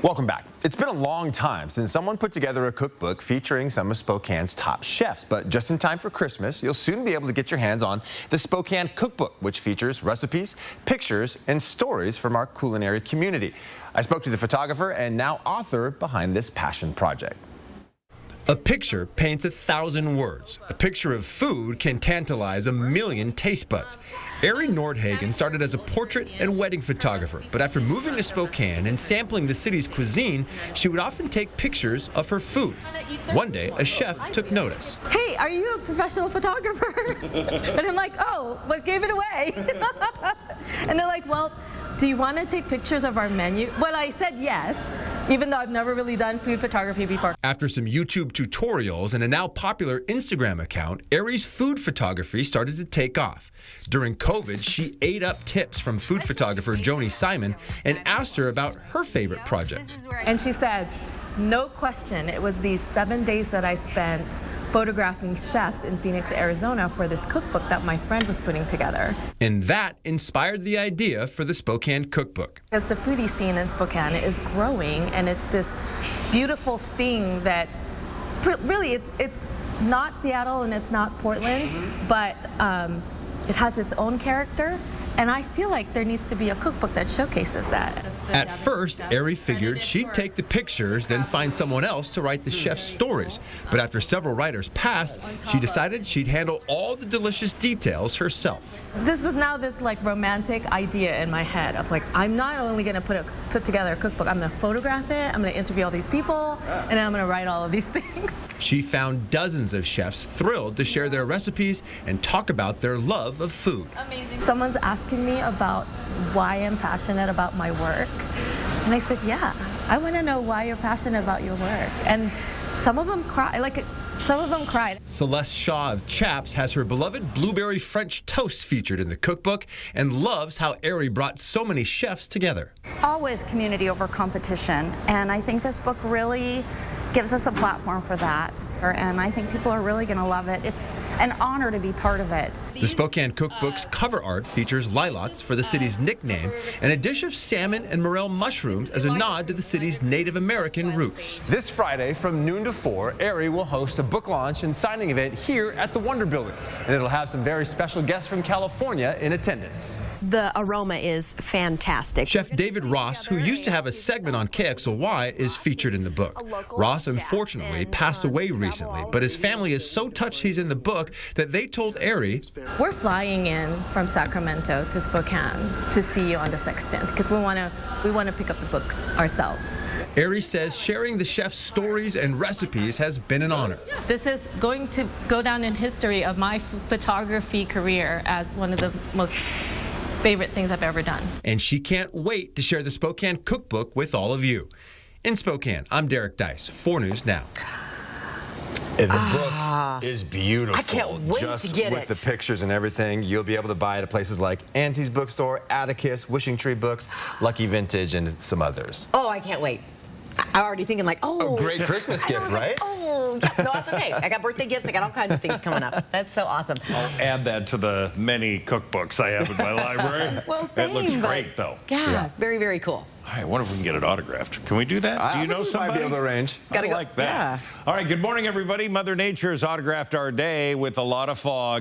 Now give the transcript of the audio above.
Welcome back. It's been a long time since someone put together a cookbook featuring some of Spokane's top chefs, but just in time for Christmas, you'll soon be able to get your hands on the Spokane Cookbook, which features recipes, pictures, and stories from our culinary community. I spoke to the photographer and now author behind this passion project. A picture paints 1,000 words. A picture of food can tantalize 1,000,000 taste buds. Ari Nordhagen started as a portrait and wedding photographer, but after moving to Spokane and sampling the city's cuisine, she would often take pictures of her food. One day, a chef took notice. Hey, are you a professional photographer? And I'm like, oh, what gave it away? And they're like, well, do you want to take pictures of our menu? Well, I said yes, even though I've never really done food photography before. After some YouTube tutorials and a now popular Instagram account, Ari's food photography started to take off. During COVID, she ate up tips from food photographer Joni Simon and asked her about her favorite project. And she said, no question, it was these 7 days that I spent photographing chefs in Phoenix, Arizona for this cookbook that my friend was putting together. And that inspired the idea for the Spokane Cookbook. Because the foodie scene in Spokane is growing, and it's this beautiful thing that really it's not Seattle and it's not Portland, but it has its own character. And I feel like there needs to be a cookbook that showcases that. At first, Ari figured she'd take the pictures, then find someone else to write the chef's stories. But after several writers passed, she decided she'd handle all the delicious details herself. This was now this like romantic idea in my head of like, I'm not only going to put together a cookbook, I'm going to photograph it, I'm going to interview all these people, and then I'm going to write all of these things. She found dozens of chefs thrilled to share their recipes and talk about their love of food. Amazing. Someone's asking me about why I'm passionate about my work, and I said, yeah, I want to know why you're passionate about your work. And some of them cry, some of them cried. Celeste Shaw of Chaps has her beloved blueberry French toast featured in the cookbook and loves how Ari brought so many chefs together. Always community over competition, and I think this book really gives us a platform for that, and I think people are really going to love it. It's an honor to be part of it. The Spokane Cookbook's cover art features lilacs for the city's nickname and a dish of salmon and morel mushrooms as a nod to the city's Native American roots. This Friday from noon to 4, Ari will host a book launch and signing event here at the Wonder Building, and it'll have some very special guests from California in attendance. The aroma is fantastic. Chef David Ross, who used to have a segment on KXLY, is featured in the book. Ross unfortunately passed away recently, but his family is so touched he's in the book that they told Ari, we're flying in from Sacramento to Spokane to see you on the 16th because we want to pick up the book ourselves. Ari says sharing the chef's stories and recipes has been an honor. This is going to go down in history of my photography career as one of the most favorite things I've ever done. And she can't wait to share the Spokane Cookbook with all of you. In Spokane, I'm Derek Dice, 4 News Now. And the book is beautiful. I can't wait to get it. Just with the pictures and everything, you'll be able to buy it at places like Auntie's Bookstore, Atticus, Wishing Tree Books, Lucky Vintage, and some others. Oh, I can't wait. I'm already thinking like, oh. A great Christmas gift, right? Like, oh, yeah. No, that's okay. I got birthday gifts. I got all kinds of things coming up. That's so awesome. I'll add that to the many cookbooks I have in my library. Well, same, it looks great, though. Yeah, very, very cool. I wonder if we can get it autographed. Can we do that? Do you know somebody? Might be able to arrange. I like that. Yeah. All right, good morning, everybody. Mother Nature has autographed our day with a lot of fog.